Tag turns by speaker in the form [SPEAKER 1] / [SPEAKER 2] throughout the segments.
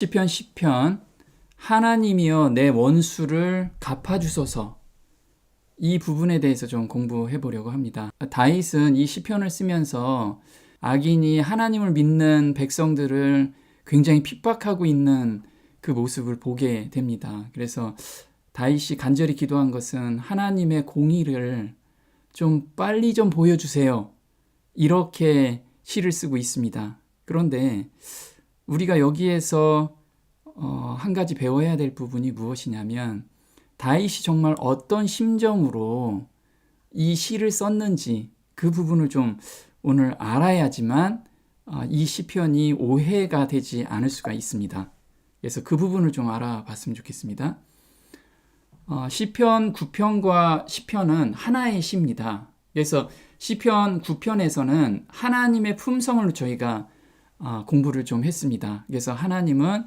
[SPEAKER 1] 시편 하나님이여 내 원수를 갚아주소서. 이 부분에 대해서 좀 공부해 보려고 합니다. 다윗은 이 시편을 쓰면서 악인이 하나님을 믿는 백성들을 굉장히 핍박하고 있는 그 모습을 보게 됩니다. 그래서 다윗이 간절히 기도한 것은 하나님의 공의를 좀 빨리 좀 보여주세요. 이렇게 시를 쓰고 있습니다. 그런데 우리가 여기에서 한 가지 배워야 될 부분이 무엇이냐면 다윗이 정말 어떤 심정으로 이 시를 썼는지 그 부분을 좀 오늘 알아야지만 이 시편이 오해가 되지 않을 수가 있습니다. 그래서 그 부분을 좀 알아봤으면 좋겠습니다. 시편 9편과 10편은 하나의 시입니다. 그래서 시편 9편에서는 하나님의 품성을 저희가 공부를 좀 했습니다. 그래서 하나님은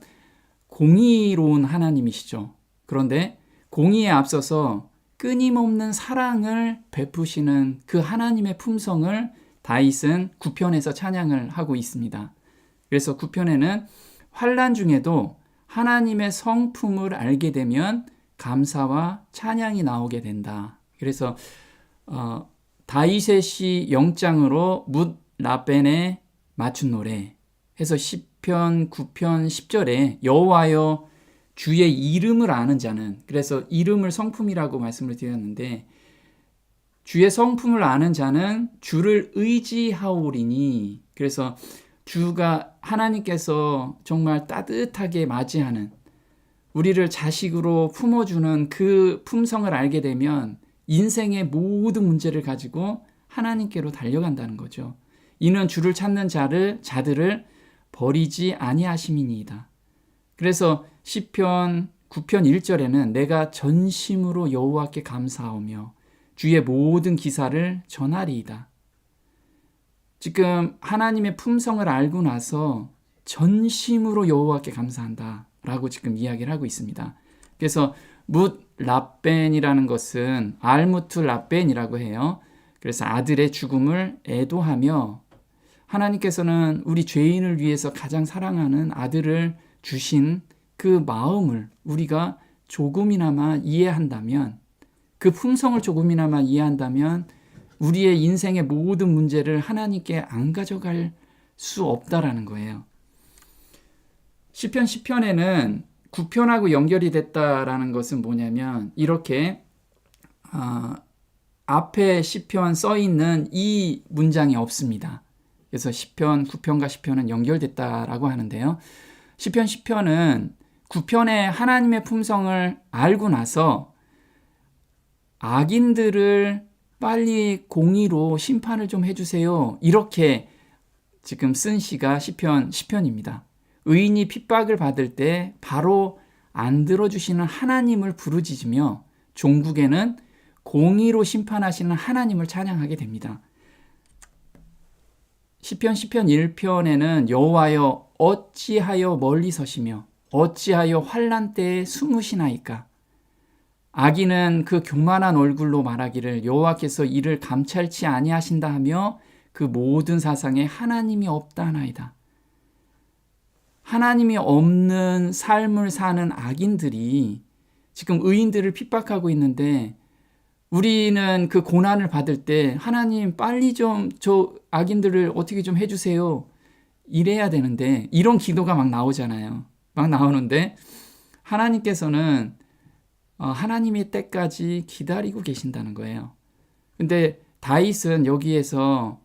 [SPEAKER 1] 공의로운 하나님이시죠. 그런데 공의에 앞서서 끊임없는 사랑을 베푸시는 그 하나님의 품성을 다윗은 9편에서 찬양을 하고 있습니다. 그래서 9편에는 환난 중에도 하나님의 성품을 알게 되면 감사와 찬양이 나오게 된다. 그래서 다윗의 시 0장으로 뭇 라벤에 맞춘 노래 해서 시편 9편 10절에 여호와여 주의 이름을 아는 자는, 그래서 이름을 성품이라고 말씀을 드렸는데 주의 성품을 아는 자는 주를 의지하오리니, 그래서 주가 하나님께서 정말 따뜻하게 맞이하는, 우리를 자식으로 품어주는 그 품성을 알게 되면 인생의 모든 문제를 가지고 하나님께로 달려간다는 거죠. 이는 주를 찾는 자들을 버리지 아니하심이니이다. 그래서 시편 9편 1절에는 내가 전심으로 여호와께 감사하며 주의 모든 기사를 전하리이다. 지금 하나님의 품성을 알고 나서 전심으로 여호와께 감사한다 라고 지금 이야기를 하고 있습니다. 그래서 뭇 라벤이라는 것은 알무트 라벤이라고 해요. 그래서 아들의 죽음을 애도하며 하나님께서는 우리 죄인을 위해서 가장 사랑하는 아들을 주신 그 마음을 우리가 조금이나마 이해한다면, 그 품성을 조금이나마 이해한다면 우리의 인생의 모든 문제를 하나님께 안 가져갈 수 없다라는 거예요. 시편 10편에는 9편하고 연결이 됐다라는 것은 뭐냐면 이렇게 앞에 시편 써 있는 이 문장이 없습니다. 그래서 시편 9편과 10편은 연결됐다라고 하는데요. 시편 10편은 9편의 하나님의 품성을 알고 나서 악인들을 빨리 공의로 심판을 좀 해주세요. 이렇게 지금 쓴 시가 시편 10편입니다. 의인이 핍박을 받을 때 바로 안 들어주시는 하나님을 부르짖으며 종국에는 공의로 심판하시는 하나님을 찬양하게 됩니다. 시편 1편에는 여호와여 어찌하여 멀리 서시며 어찌하여 환난 때에 숨으시나이까. 악인은 그 교만한 얼굴로 말하기를 여호와께서 이를 감찰치 아니하신다 하며 그 모든 사상에 하나님이 없다 하나이다. 하나님이 없는 삶을 사는 악인들이 지금 의인들을 핍박하고 있는데 우리는 그 고난을 받을 때 하나님 빨리 좀 저 악인들을 어떻게 좀 해주세요. 이래야 되는데 이런 기도가 막 나오잖아요. 막 나오는데 하나님께서는 하나님의 때까지 기다리고 계신다는 거예요. 근데 다윗은 여기에서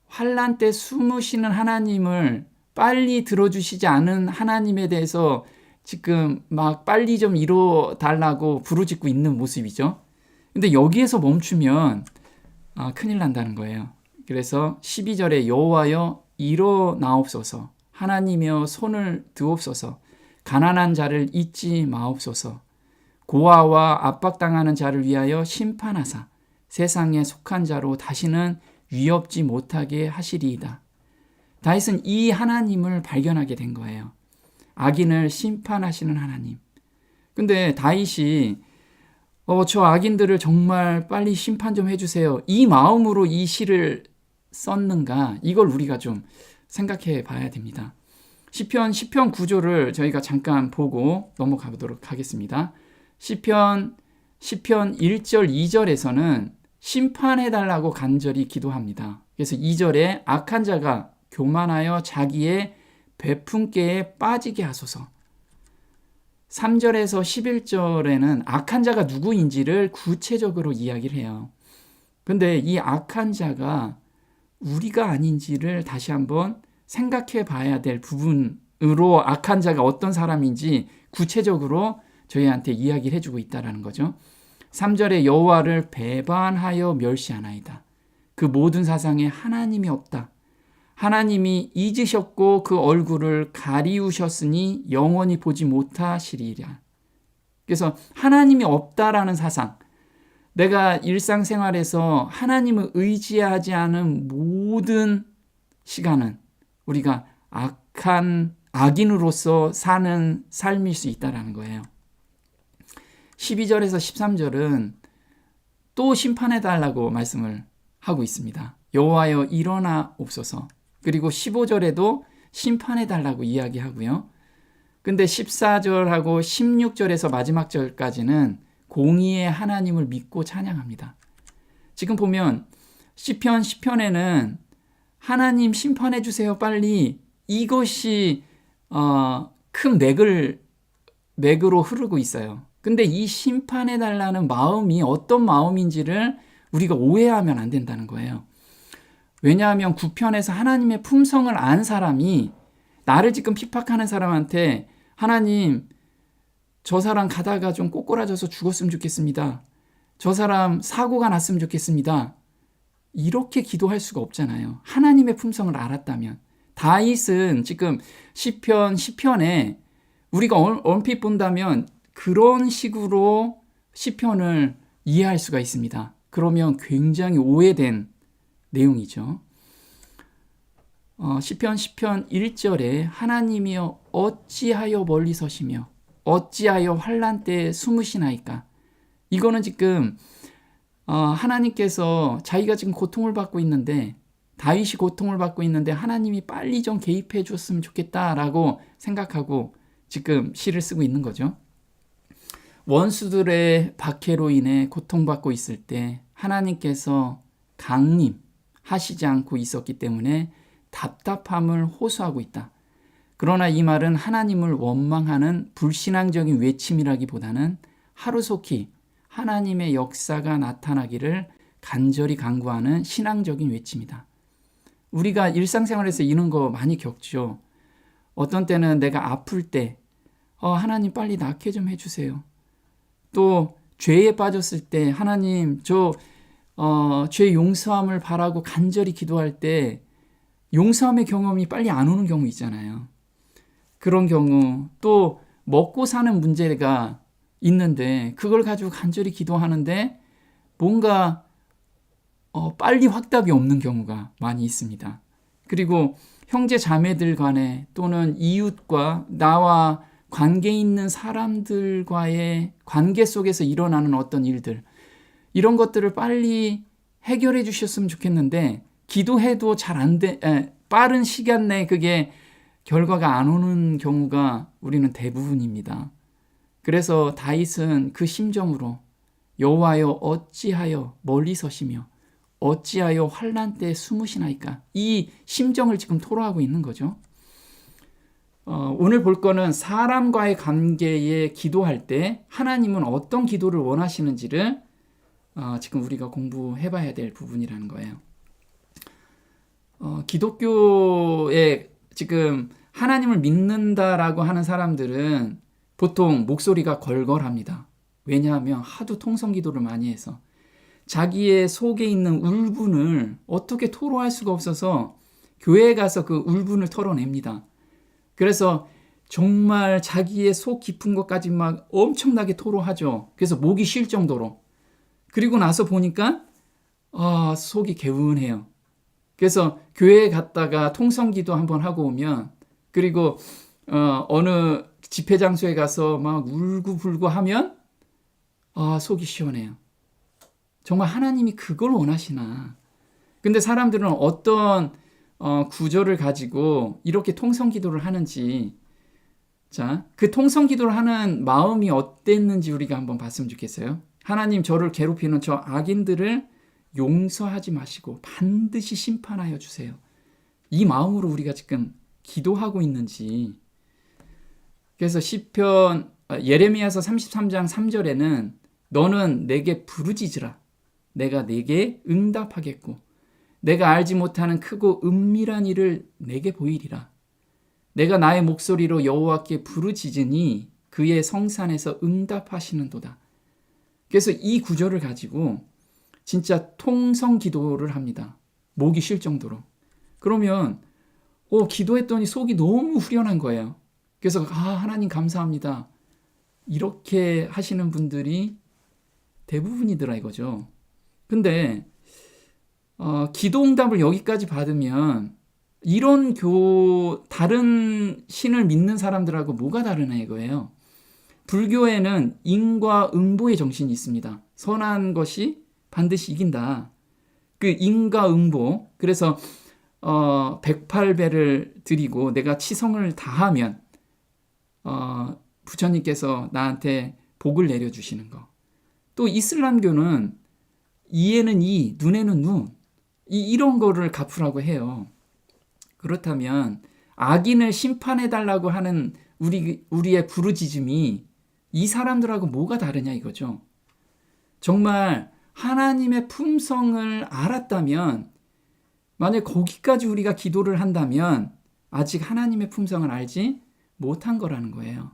[SPEAKER 1] 환난 때 숨으시는 하나님을 빨리 들어주시지 않은 하나님에 대해서 지금 막 빨리 좀 이뤄달라고 부르짖고 있는 모습이죠. 근데 여기에서 멈추면 큰일 난다는 거예요. 그래서 12절에 여호와여 일어나옵소서, 하나님이여 손을 드옵소서, 가난한 자를 잊지 마옵소서, 고아와 압박당하는 자를 위하여 심판하사 세상에 속한 자로 다시는 위협지 못하게 하시리이다. 다윗은 이 하나님을 발견하게 된 거예요. 악인을 심판하시는 하나님. 근데 다윗이 저 악인들을 정말 빨리 심판 좀 해주세요, 이 마음으로 이 시를 썼는가, 이걸 우리가 좀 생각해 봐야 됩니다. 시편 구조를 저희가 잠깐 보고 넘어가 보도록 하겠습니다. 시편 1절 2절에서는 심판해달라고 간절히 기도합니다. 그래서 2절에 악한 자가 교만하여 자기의 베푼께에 빠지게 하소서. 3절에서 11절에는 악한 자가 누구인지를 구체적으로 이야기를 해요. 근데 이 악한 자가 우리가 아닌지를 다시 한번 생각해 봐야 될 부분으로 악한 자가 어떤 사람인지 구체적으로 저희한테 이야기를 해주고 있다는 거죠. 3절에 여호와를 배반하여 멸시하나이다. 그 모든 사상에 하나님이 없다. 하나님이 잊으셨고 그 얼굴을 가리우셨으니 영원히 보지 못하시리라. 그래서 하나님이 없다라는 사상, 내가 일상생활에서 하나님을 의지하지 않은 모든 시간은 우리가 악인으로서 사는 삶일 수 있다는 거예요. 12절에서 13절은 또 심판해달라고 말씀을 하고 있습니다. 여호와여 일어나옵소서. 그리고 15절에도 심판해달라고 이야기하고요. 근데 14절하고 16절에서 마지막 절까지는 공의의 하나님을 믿고 찬양합니다. 지금 보면 시편 10편에는 하나님 심판해 주세요 빨리, 이것이 큰 맥으로 흐르고 있어요. 근데 이 심판해 달라는 마음이 어떤 마음인지를 우리가 오해하면 안 된다는 거예요. 왜냐하면 9편에서 하나님의 품성을 안 사람이 나를 지금 핍박하는 사람한테 하나님 저 사람 가다가 좀 꼬꾸라져서 죽었으면 좋겠습니다. 저 사람 사고가 났으면 좋겠습니다. 이렇게 기도할 수가 없잖아요. 하나님의 품성을 알았다면. 다윗은 지금 시편 10편에 우리가 얼핏 본다면 그런 식으로 시편을 이해할 수가 있습니다. 그러면 굉장히 오해된 내용이죠. 시편 10편 1절에 하나님이여 어찌하여 멀리 서시며 어찌하여 환난 때에 숨으시나이까. 이거는 지금 하나님께서 자기가 지금 고통을 받고 있는데, 다윗이 고통을 받고 있는데 하나님이 빨리 좀 개입해 줬으면 좋겠다라고 생각하고 지금 시를 쓰고 있는 거죠. 원수들의 박해로 인해 고통받고 있을 때 하나님께서 강림하시지 않고 있었기 때문에 답답함을 호소하고 있다. 그러나 이 말은 하나님을 원망하는 불신앙적인 외침이라기보다는 하루속히 하나님의 역사가 나타나기를 간절히 간구하는 신앙적인 외침이다. 우리가 일상생활에서 이런 거 많이 겪죠. 어떤 때는 내가 아플 때 하나님 빨리 낫게 좀 해주세요. 또 죄에 빠졌을 때 하나님 죄 용서함을 바라고 간절히 기도할 때 용서함의 경험이 빨리 안 오는 경우 있잖아요. 그런 경우, 또 먹고 사는 문제가 있는데 그걸 가지고 간절히 기도하는데 뭔가 빨리 확답이 없는 경우가 많이 있습니다. 그리고 형제 자매들 간에 또는 이웃과 나와 관계 있는 사람들과의 관계 속에서 일어나는 어떤 일들, 이런 것들을 빨리 해결해 주셨으면 좋겠는데 기도해도 잘 안 돼, 빠른 시간 내에 그게 결과가 안 오는 경우가 우리는 대부분입니다. 그래서 다윗은 그 심정으로 여호와여 어찌하여 멀리 서시며 어찌하여 환난 때에 숨으시나이까, 이 심정을 지금 토로하고 있는 거죠. 오늘 볼 거는 사람과의 관계에 기도할 때 하나님은 어떤 기도를 원하시는지를 지금 우리가 공부해 봐야 될 부분이라는 거예요. 기독교에 지금 하나님을 믿는다라고 하는 사람들은 보통 목소리가 걸걸합니다. 왜냐하면 하도 통성기도를 많이 해서 자기의 속에 있는 울분을 어떻게 토로할 수가 없어서 교회에 가서 그 울분을 털어냅니다. 그래서 정말 자기의 속 깊은 것까지 막 엄청나게 토로하죠. 그래서 목이 쉴 정도로. 그리고 나서 보니까 속이 개운해요. 그래서 교회에 갔다가 통성기도 한번 하고 오면, 그리고 어느 집회 장소에 가서 막 울고불고 하면 속이 시원해요. 정말 하나님이 그걸 원하시나. 근데 사람들은 어떤 구절을 가지고 이렇게 통성 기도를 하는지, 자, 그 통성 기도를 하는 마음이 어땠는지 우리가 한번 봤으면 좋겠어요. 하나님, 저를 괴롭히는 저 악인들을 용서하지 마시고 반드시 심판하여 주세요. 이 마음으로 우리가 지금 기도하고 있는지. 그래서 예레미야서 33장 3절에는 너는 내게 부르짖으라. 내가 내게 응답하겠고 내가 알지 못하는 크고 은밀한 일을 내게 보이리라. 내가 나의 목소리로 여호와께 부르짖으니 그의 성산에서 응답하시는도다. 그래서 이 구절을 가지고 진짜 통성 기도를 합니다. 목이 쉴 정도로. 그러면 기도했더니 속이 너무 후련한 거예요. 그래서 하나님 감사합니다. 이렇게 하시는 분들이 대부분이더라 이거죠. 근데 기도 응답을 여기까지 받으면 이런 다른 신을 믿는 사람들하고 뭐가 다르나 이거예요. 불교에는 인과응보의 정신이 있습니다. 선한 것이 반드시 이긴다. 그 인과응보. 그래서 108배를 드리고 내가 치성을 다하면 부처님께서 나한테 복을 내려주시는 거. 또 이슬람교는 이에는 이, 눈에는 눈. 이런 거를 갚으라고 해요. 그렇다면 악인을 심판해달라고 하는 우리의 부르짖음이 이 사람들하고 뭐가 다르냐 이거죠. 정말 하나님의 품성을 알았다면, 만약 거기까지 우리가 기도를 한다면 아직 하나님의 품성을 알지 못한 거라는 거예요.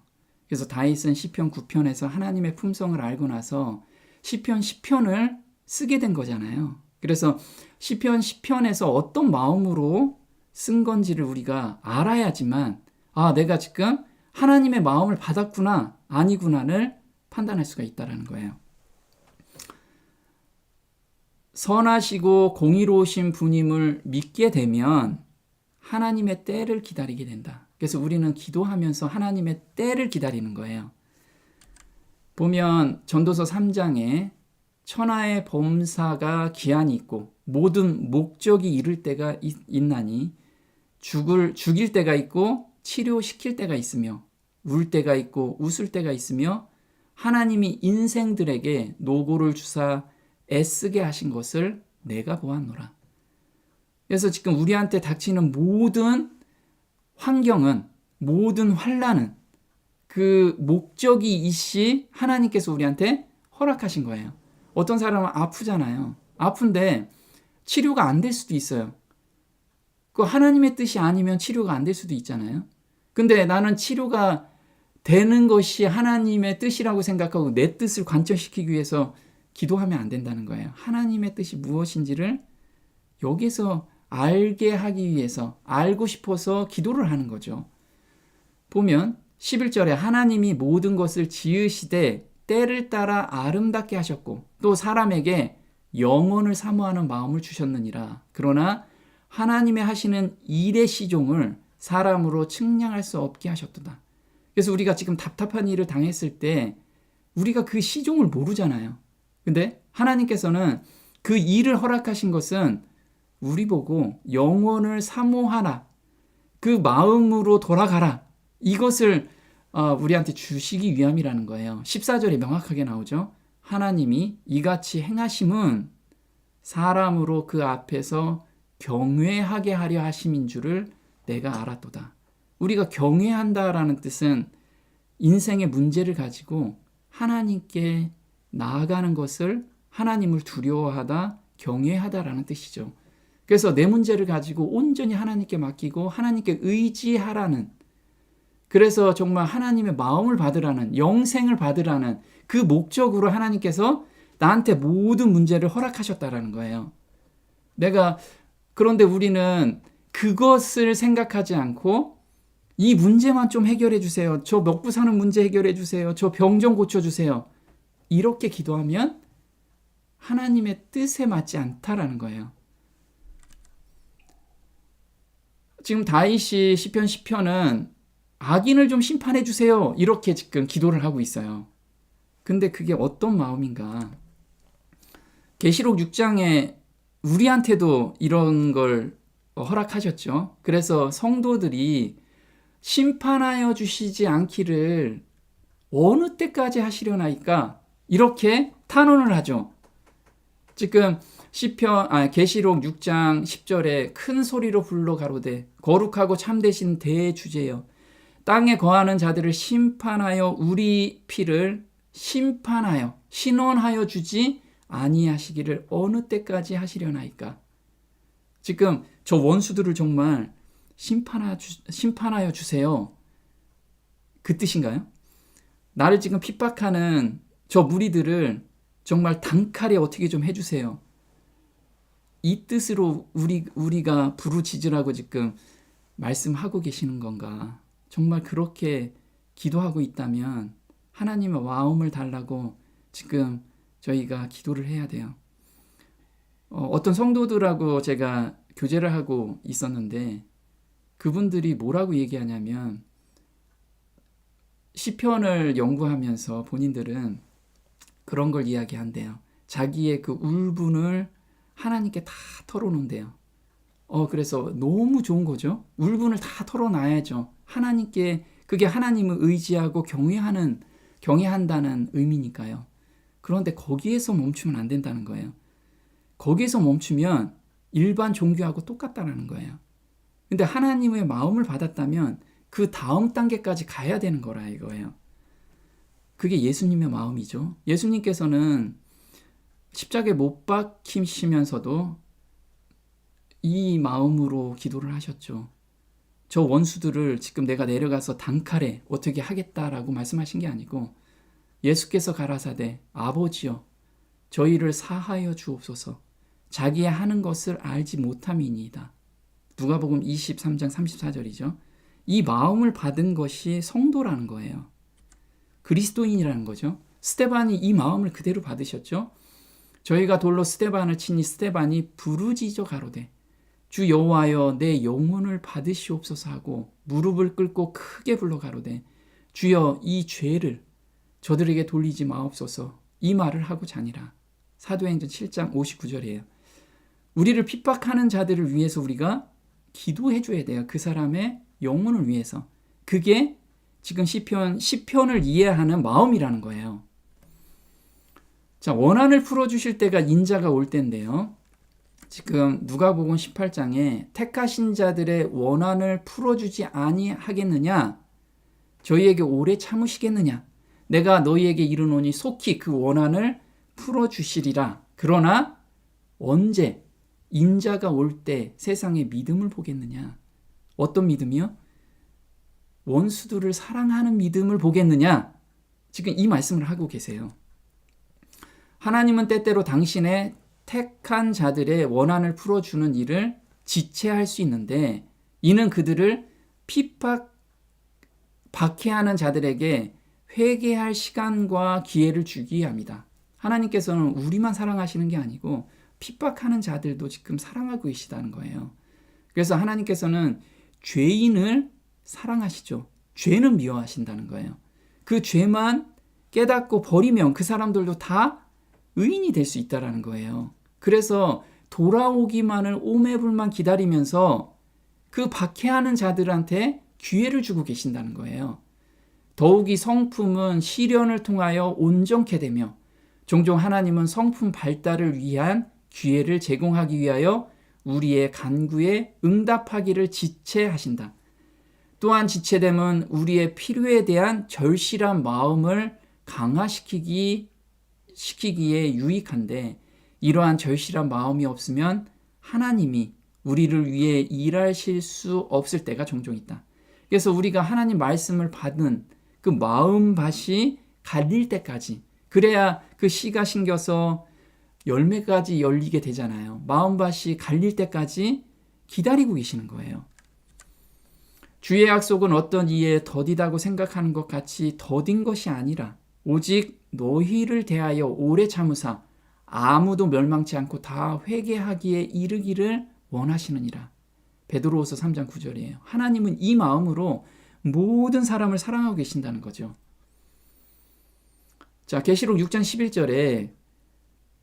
[SPEAKER 1] 그래서 다윗은 시편 9편에서 하나님의 품성을 알고 나서 시편 10편을 쓰게 된 거잖아요. 그래서 시편 10편에서 어떤 마음으로 쓴 건지를 우리가 알아야지만 내가 지금 하나님의 마음을 받았구나 아니구나를 판단할 수가 있다는 거예요. 선하시고 공의로우신 분임을 믿게 되면 하나님의 때를 기다리게 된다. 그래서 우리는 기도하면서 하나님의 때를 기다리는 거예요. 보면 전도서 3장에 천하의 범사가 기한이 있고 모든 목적이 이를 때가 있나니 죽일 때가 있고 치료시킬 때가 있으며 울 때가 있고 웃을 때가 있으며 하나님이 인생들에게 노고를 주사 애쓰게 하신 것을 내가 보았노라. 그래서 지금 우리한테 닥치는 모든 환경은, 모든 환난은 그 목적이 있이 하나님께서 우리한테 허락하신 거예요. 어떤 사람은 아프잖아요. 아픈데 치료가 안 될 수도 있어요. 그 하나님의 뜻이 아니면 치료가 안 될 수도 있잖아요. 근데 나는 치료가 되는 것이 하나님의 뜻이라고 생각하고 내 뜻을 관철시키기 위해서 기도하면 안 된다는 거예요. 하나님의 뜻이 무엇인지를 여기서 알게 하기 위해서, 알고 싶어서 기도를 하는 거죠. 보면 11절에 하나님이 모든 것을 지으시되 때를 따라 아름답게 하셨고 또 사람에게 영혼을 사모하는 마음을 주셨느니라. 그러나 하나님의 하시는 일의 시종을 사람으로 측량할 수 없게 하셨도다. 그래서 우리가 지금 답답한 일을 당했을 때 우리가 그 시종을 모르잖아요. 근데 하나님께서는 그 일을 허락하신 것은 우리 보고 영혼을 사모하라. 그 마음으로 돌아가라. 이것을 우리한테 주시기 위함이라는 거예요. 14절에 명확하게 나오죠. 하나님이 이같이 행하심은 사람으로 그 앞에서 경외하게 하려 하심인 줄을 내가 알았도다. 우리가 경외한다라는 뜻은 인생의 문제를 가지고 하나님께 나아가는 것을 하나님을 두려워하다, 경외하다라는 뜻이죠. 그래서 내 문제를 가지고 온전히 하나님께 맡기고 하나님께 의지하라는, 그래서 정말 하나님의 마음을 받으라는, 영생을 받으라는 그 목적으로 하나님께서 나한테 모든 문제를 허락하셨다라는 거예요. 그런데 우리는 그것을 생각하지 않고 이 문제만 좀 해결해 주세요. 저 먹고 사는 문제 해결해 주세요. 저 병 좀 고쳐 주세요. 이렇게 기도하면 하나님의 뜻에 맞지 않다라는 거예요. 지금 다윗이 시편 10편은 악인을 좀 심판해 주세요. 이렇게 지금 기도를 하고 있어요. 근데 그게 어떤 마음인가? 계시록 6장에 우리한테도 이런 걸 허락하셨죠. 그래서 성도들이 심판하여 주시지 않기를 어느 때까지 하시려나이까 이렇게 탄원을 하죠. 지금 계시록 6장 10절에 큰 소리로 불러 가로되 거룩하고 참되신 대주제여 땅에 거하는 자들을 심판하여 우리 피를 심판하여 신원하여 주지 아니하시기를 어느 때까지 하시려나이까. 지금 저 원수들을 정말 심판하여 주세요. 그 뜻인가요? 나를 지금 핍박하는 저 무리들을 정말 단칼에 어떻게 좀 해주세요. 이 뜻으로 우리가 부르짖으라고 지금 말씀하고 계시는 건가? 정말 그렇게 기도하고 있다면 하나님의 마음을 달라고 지금 저희가 기도를 해야 돼요. 어떤 성도들하고 제가 교제를 하고 있었는데 그분들이 뭐라고 얘기하냐면 시편을 연구하면서 본인들은 그런 걸 이야기한대요. 자기의 그 울분을 하나님께 다 털어놓는대요. 그래서 너무 좋은 거죠. 울분을 다 털어놔야죠. 하나님께 그게 하나님을 의지하고 경외한다는 의미니까요. 그런데 거기에서 멈추면 안 된다는 거예요. 거기에서 멈추면 일반 종교하고 똑같다는 거예요. 근데 하나님의 마음을 받았다면 그 다음 단계까지 가야 되는 거라 이거예요. 그게 예수님의 마음이죠. 예수님께서는 십자가에 못 박히시면서도 이 마음으로 기도를 하셨죠. 저 원수들을 지금 내가 내려가서 단칼에 어떻게 하겠다라고 말씀하신 게 아니고 예수께서 가라사대 아버지여 저희를 사하여 주옵소서 자기의 하는 것을 알지 못함이니이다. 누가복음 23장 34절이죠. 이 마음을 받은 것이 성도라는 거예요. 그리스도인이라는 거죠. 스데반이 이 마음을 그대로 받으셨죠. 저희가 돌로 스데반을 치니 스데반이 부르짖어 가로되 주 여호와여 내 영혼을 받으시옵소서 하고 무릎을 꿇고 크게 불러 가로되 주여 이 죄를 저들에게 돌리지 마옵소서 이 말을 하고 자니라. 사도행전 7장 59절이에요. 우리를 핍박하는 자들을 위해서 우리가 기도해 줘야 돼요. 그 사람의 영혼을 위해서. 그게 지금 시편을 이해하는 마음이라는 거예요. 자, 원한을 풀어주실 때가 인자가 올 때인데요. 지금 누가복음 18장에 택하신 자들의 원한을 풀어주지 아니하겠느냐? 저희에게 오래 참으시겠느냐? 내가 너희에게 이르노니 속히 그 원한을 풀어주시리라. 그러나 언제 인자가 올 때 세상의 믿음을 보겠느냐? 어떤 믿음이요? 원수들을 사랑하는 믿음을 보겠느냐? 지금 이 말씀을 하고 계세요. 하나님은 때때로 당신의 택한 자들의 원한을 풀어주는 일을 지체할 수 있는데 이는 그들을 박해하는 자들에게 회개할 시간과 기회를 주기 위함이다. 하나님께서는 우리만 사랑하시는 게 아니고 핍박하는 자들도 지금 사랑하고 계시다는 거예요. 그래서 하나님께서는 죄인을 사랑하시죠. 죄는 미워하신다는 거예요. 그 죄만 깨닫고 버리면 그 사람들도 다 의인이 될 수 있다는 거예요. 그래서 돌아오기만을 오매불만 기다리면서 그 박해하는 자들한테 기회를 주고 계신다는 거예요. 더욱이 성품은 시련을 통하여 온전케 되며 종종 하나님은 성품 발달을 위한 기회를 제공하기 위하여 우리의 간구에 응답하기를 지체하신다. 또한 지체됨은 우리의 필요에 대한 절실한 마음을 강화시키기에 유익한데 이러한 절실한 마음이 없으면 하나님이 우리를 위해 일하실 수 없을 때가 종종 있다. 그래서 우리가 하나님 말씀을 받은 그 마음밭이 갈릴 때까지 그래야 그 씨가 심겨서 열매까지 열리게 되잖아요. 마음밭이 갈릴 때까지 기다리고 계시는 거예요. 주의 약속은 어떤 이에 더디다고 생각하는 것 같이 더딘 것이 아니라 오직 너희를 대하여 오래 참으사 아무도 멸망치 않고 다 회개하기에 이르기를 원하시느니라. 베드로후서 3장 9절이에요. 하나님은 이 마음으로 모든 사람을 사랑하고 계신다는 거죠. 자, 계시록 6장 11절에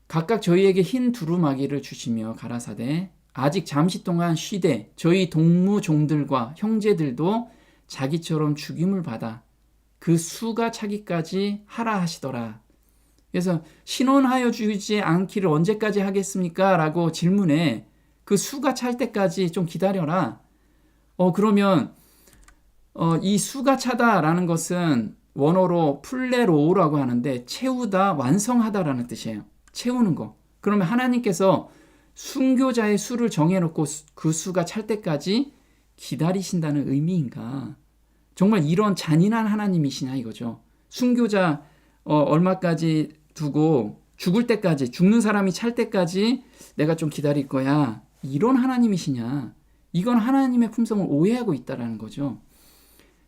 [SPEAKER 1] 각각 저희에게 흰 두루마기를 주시며 가라사대 아직 잠시 동안 쉬되 저희 동무종들과 형제들도 자기처럼 죽임을 받아 그 수가 차기까지 하라 하시더라. 그래서 신원하여 주지 않기를 언제까지 하겠습니까? 라고 질문에 그 수가 찰 때까지 좀 기다려라. 그러면 이 수가 차다라는 것은 원어로 플레로우라고 하는데 채우다, 완성하다라는 뜻이에요. 채우는 거. 그러면 하나님께서 순교자의 수를 정해놓고 그 수가 찰 때까지 기다리신다는 의미인가? 정말 이런 잔인한 하나님이시냐 이거죠. 순교자 얼마까지 두고 죽을 때까지, 죽는 사람이 찰 때까지 내가 좀 기다릴 거야. 이런 하나님이시냐? 이건 하나님의 품성을 오해하고 있다는 거죠.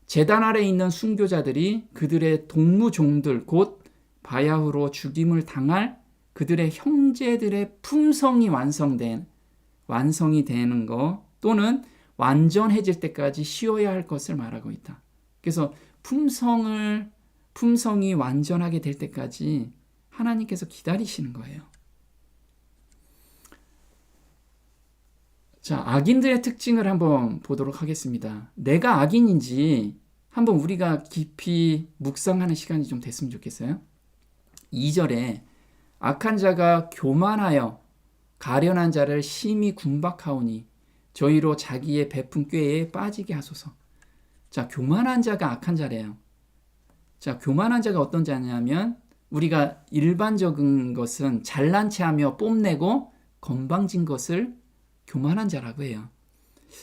[SPEAKER 1] 제단 아래 있는 순교자들이 그들의 동무종들 곧 바야흐로 죽임을 당할 그들의 형제들의 품성이 완성이 되는 거 또는 완전해질 때까지 쉬어야 할 것을 말하고 있다. 그래서 품성이 완전하게 될 때까지 하나님께서 기다리시는 거예요. 자, 악인들의 특징을 한번 보도록 하겠습니다. 내가 악인인지 한번 우리가 깊이 묵상하는 시간이 좀 됐으면 좋겠어요. 2절에 악한 자가 교만하여 가련한 자를 심히 군박하오니 저희로 자기의 베푼 꾀에 빠지게 하소서. 자, 교만한 자가 악한 자래요. 자, 교만한 자가 어떤 자냐면 우리가 일반적인 것은 잘난 체하며 뽐내고 건방진 것을 교만한 자라고 해요.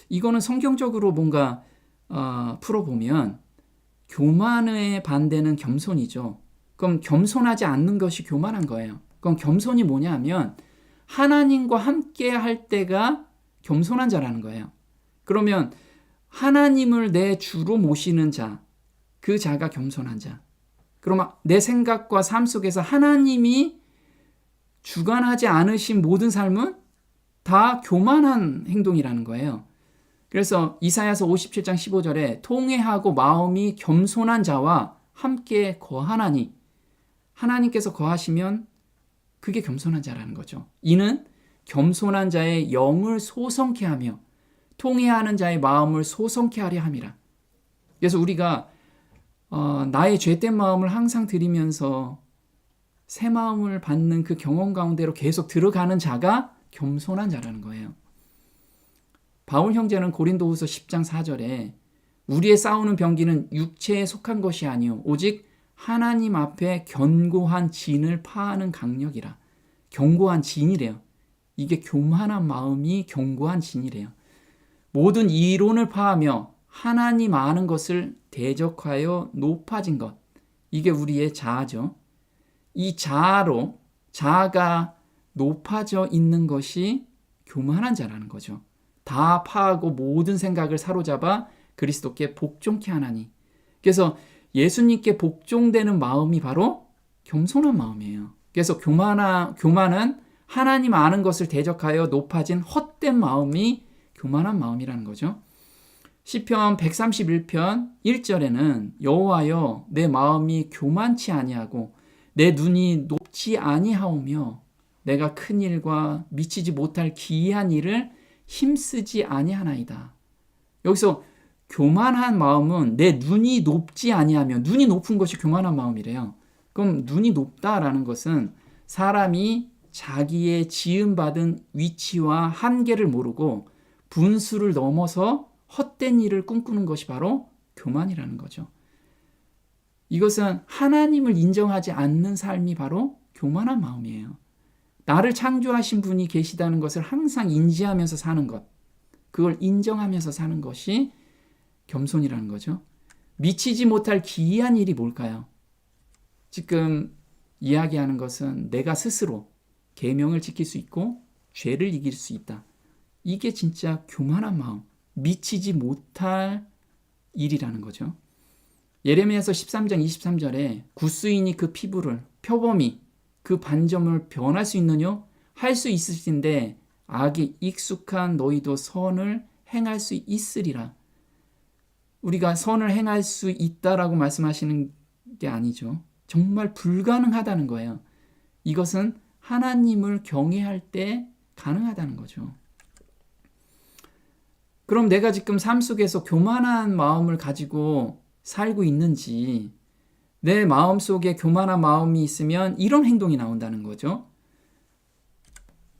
[SPEAKER 1] 이거는 성경적으로 뭔가 풀어보면 교만의 반대는 겸손이죠. 그럼 겸손하지 않는 것이 교만한 거예요. 그럼 겸손이 뭐냐 하면 하나님과 함께 할 때가 겸손한 자라는 거예요. 그러면 하나님을 내 주로 모시는 자, 그 자가 겸손한 자. 그러면 내 생각과 삶 속에서 하나님이 주관하지 않으신 모든 삶은 다 교만한 행동이라는 거예요. 그래서 이사야서 57장 15절에 통회하고 마음이 겸손한 자와 함께 거하나니 하나님께서 거하시면 그게 겸손한 자라는 거죠. 이는 겸손한 자의 영을 소성케 하며 통회하는 자의 마음을 소성케 하려 함이라. 그래서 우리가 나의 죄된 마음을 항상 드리면서 새 마음을 받는 그 경험 가운데로 계속 들어가는 자가 겸손한 자라는 거예요. 바울 형제는 고린도후서 10장 4절에 우리의 싸우는 병기는 육체에 속한 것이 아니요 오직 하나님 앞에 견고한 진을 파하는 강력이라. 견고한 진이래요. 이게 교만한 마음이 견고한 진이래요. 모든 이론을 파하며 하나님 아는 것을 대적하여 높아진 것. 이게 우리의 자아죠. 이 자아가 높아져 있는 것이 교만한 자라는 거죠. 다 파하고 모든 생각을 사로잡아 그리스도께 복종케 하나니. 그래서 예수님께 복종되는 마음이 바로 겸손한 마음이에요. 그래서 교만은 하나님 아는 것을 대적하여 높아진 헛된 마음이 교만한 마음이라는 거죠. 시편 131편 1절에는 여호와여 내 마음이 교만치 아니하고 내 눈이 높지 아니하오며 내가 큰 일과 미치지 못할 기이한 일을 힘쓰지 아니하나이다. 여기서 교만한 마음은 내 눈이 높지 아니하며 눈이 높은 것이 교만한 마음이래요. 그럼 눈이 높다라는 것은 사람이 자기의 지음받은 위치와 한계를 모르고 분수를 넘어서 헛된 일을 꿈꾸는 것이 바로 교만이라는 거죠. 이것은 하나님을 인정하지 않는 삶이 바로 교만한 마음이에요. 나를 창조하신 분이 계시다는 것을 항상 인지하면서 사는 것, 그걸 인정하면서 사는 것이 겸손이라는 거죠. 미치지 못할 기이한 일이 뭘까요? 지금 이야기하는 것은 내가 스스로 계명을 지킬 수 있고 죄를 이길 수 있다. 이게 진짜 교만한 마음, 미치지 못할 일이라는 거죠. 예레미야서 13장 23절에 구스인이 그 피부를 표범이 그 반점을 변할 수 있느뇨? 할 수 있으신데 악에 익숙한 너희도 선을 행할 수 있으리라. 우리가 선을 행할 수 있다라고 말씀하시는 게 아니죠. 정말 불가능하다는 거예요. 이것은 하나님을 경외할 때 가능하다는 거죠. 그럼 내가 지금 삶 속에서 교만한 마음을 가지고 살고 있는지, 내 마음 속에 교만한 마음이 있으면 이런 행동이 나온다는 거죠.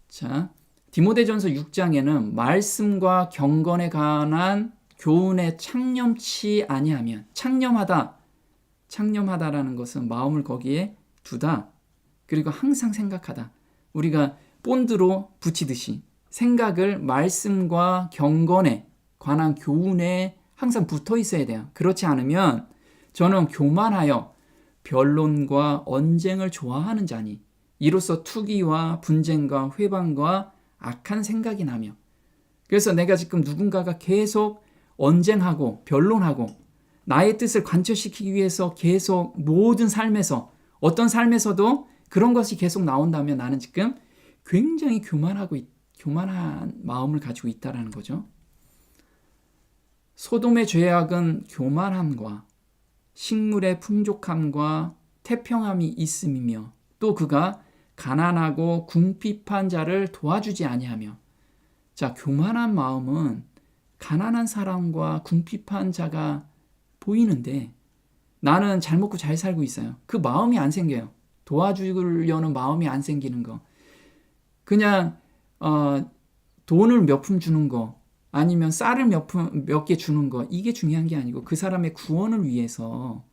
[SPEAKER 1] 자, 디모데전서 6장에는 말씀과 경건에 관한 교훈에 창념치 아니하면, 창념하다라는 것은 마음을 거기에 두다, 그리고 항상 생각하다. 우리가 본드로 붙이듯이 생각을 말씀과 경건에 관한 교훈에 항상 붙어 있어야 돼요. 그렇지 않으면 저는 교만하여 변론과 언쟁을 좋아하는 자니 이로써 투기와 분쟁과 회방과 악한 생각이 나며, 그래서 내가 지금 누군가가 계속 언쟁하고 변론하고 나의 뜻을 관철시키기 위해서 계속 모든 삶에서, 어떤 삶에서도 그런 것이 계속 나온다면 나는 지금 굉장히 교만한 마음을 가지고 있다는 거죠. 소돔의 죄악은 교만함과 식물의 풍족함과 태평함이 있음이며, 또 그가 가난하고 궁핍한 자를 도와주지 아니하며. 자, 교만한 마음은 가난한 사람과 궁핍한 자가 보이는데 나는 잘 먹고 잘 살고 있어요. 그 마음이 안 생겨요. 도와주려는 마음이 안 생기는 거. 그냥 돈을 몇 푼 주는 거, 아니면 쌀을 몇 개 주는 거, 이게 중요한 게 아니고 그 사람의 구원을 위해서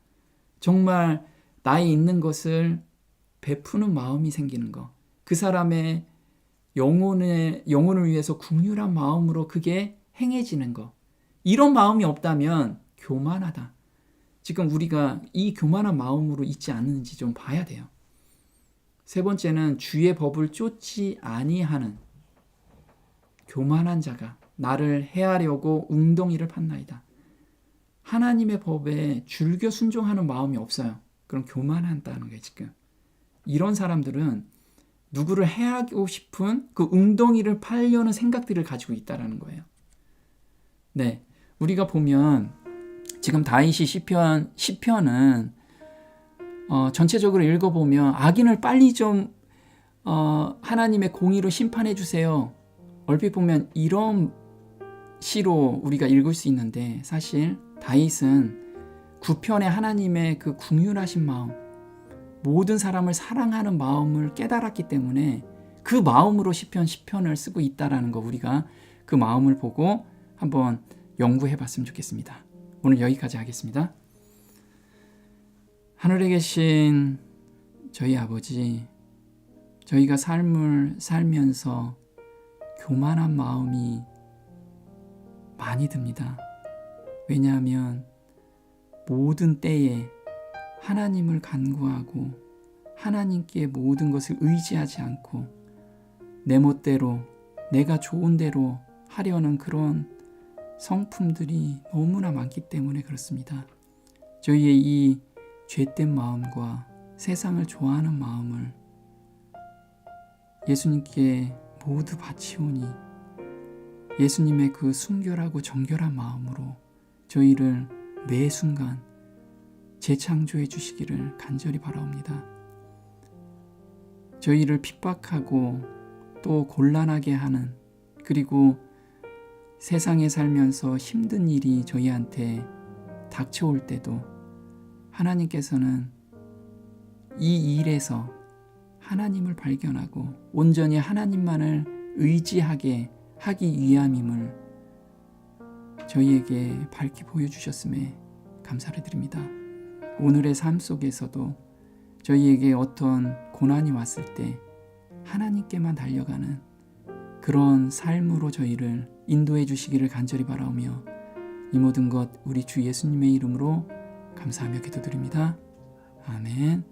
[SPEAKER 1] 정말 나의 있는 것을 베푸는 마음이 생기는 거, 그 사람의 영혼을 위해서 긍휼한 마음으로 그게 행해지는 거, 이런 마음이 없다면 교만하다. 지금 우리가 이 교만한 마음으로 있지 않는지 좀 봐야 돼요. 세 번째는 주의 법을 쫓지 아니하는 교만한 자가 나를 해하려고 웅덩이를 팠나이다. 하나님의 법에 줄겨 순종하는 마음이 없어요. 그럼 교만한다는 거예요. 지금 이런 사람들은 누구를 해하고 싶은 그 웅덩이를 파려는 생각들을 가지고 있다는 거예요. 네, 우리가 보면 지금 다윗이 시편은 전체적으로 읽어보면 악인을 빨리 좀 하나님의 공의로 심판해 주세요. 얼핏 보면 이런 시로 우리가 읽을 수 있는데, 사실 다윗은 9편의 하나님의 그 긍휼하신 마음, 모든 사람을 사랑하는 마음을 깨달았기 때문에 그 마음으로 시편을 쓰고 있다라는 거, 우리가 그 마음을 보고 한번 연구해 봤으면 좋겠습니다. 오늘 여기까지 하겠습니다. 하늘에 계신 저희 아버지, 저희가 삶을 살면서 교만한 마음이 많이 듭니다. 왜냐하면 모든 때에 하나님을 간구하고 하나님께 모든 것을 의지하지 않고 내 멋대로, 내가 좋은 대로 하려는 그런 성품들이 너무나 많기 때문에 그렇습니다. 저희의 이 죄된 마음과 세상을 좋아하는 마음을 예수님께 모두 바치오니 예수님의 그 순결하고 정결한 마음으로 저희를 매 순간 재창조해 주시기를 간절히 바라옵니다. 저희를 핍박하고 또 곤란하게 하는, 그리고 세상에 살면서 힘든 일이 저희한테 닥쳐올 때도 하나님께서는 이 일에서 하나님을 발견하고 온전히 하나님만을 의지하게 하기 위함임을 저희에게 밝히 보여주셨음에 감사를 드립니다. 오늘의 삶 속에서도 저희에게 어떤 고난이 왔을 때 하나님께만 달려가는 그런 삶으로 저희를 인도해 주시기를 간절히 바라오며, 이 모든 것 우리 주 예수님의 이름으로 감사하며 기도드립니다. 아멘.